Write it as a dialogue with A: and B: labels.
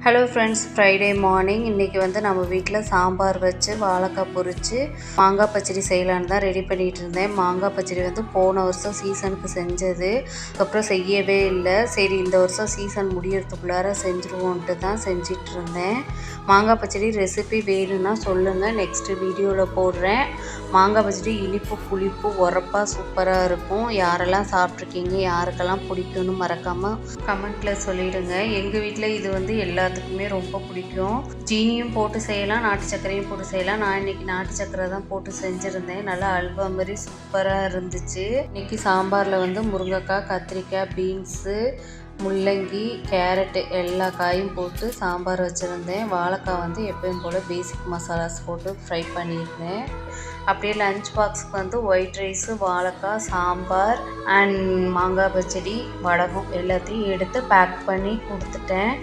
A: Hello friends, Friday morning. இன்றைக்கி வந்து நம்ம வீட்டில் சாம்பார் வச்சு வாழைக்காய் பொரித்து மாங்காய் பச்சடி செய்யலான்னு தான் ரெடி பண்ணிகிட்டு இருந்தேன். மாங்காய் பச்சடி வந்து போன வருஷம் சீசனுக்கு செஞ்சது, அதுக்கப்புறம் செய்யவே இல்லை. சரி, இந்த வருஷம் சீசன் முடியறதுக்குள்ளார செஞ்சுருவோன்ட்டு தான் செஞ்சிட்டு இருந்தேன். மாங்காய் பச்சடி ரெசிபி வேணும்னா சொல்லுங்கள், நெக்ஸ்ட்டு வீடியோவில் போடுறேன். மாங்காய் பச்சடி இனிப்பு புளிப்பு உரப்பாக சூப்பராக இருக்கும். யாரெல்லாம் சாப்பிட்ருக்கீங்க, யாருக்கெல்லாம் பிடிக்கும்னு மறக்காமல் கமெண்ட்டில் சொல்லிவிடுங்க. எங்கள் வீட்டில் இது வந்து எல்லாத்துக்குமே ரொம்ப பிடிக்கும். சீனியும் போட்டு செய்யலாம், நாட்டு சர்க்கரையும் போட்டு செய்யலாம். நான் இன்றைக்கி நாட்டு சர்க்கரை தான் போட்டு செஞ்சுருந்தேன். நல்லா அல்வா மாதிரி சூப்பராக இருந்துச்சு. இன்றைக்கி சாம்பாரில் வந்து முருங்கைக்காய், கத்திரிக்காய், பீன்ஸு, முள்ளங்கி, கேரட்டு எல்லா காயும் போட்டு சாம்பார் வச்சுருந்தேன். வாழைக்காய் வந்து எப்பயும் போல் பேசிக் மசாலாஸ் போட்டு ஃப்ரை பண்ணியிருந்தேன். அப்படியே லஞ்ச் பாக்ஸுக்கு வந்து ஒயிட் ரைஸு, வாழைக்காய், சாம்பார் அண்ட் மாங்காய் பச்சடி, வடகம் எல்லாத்தையும் எடுத்து பேக் பண்ணி கொடுத்துட்டேன்.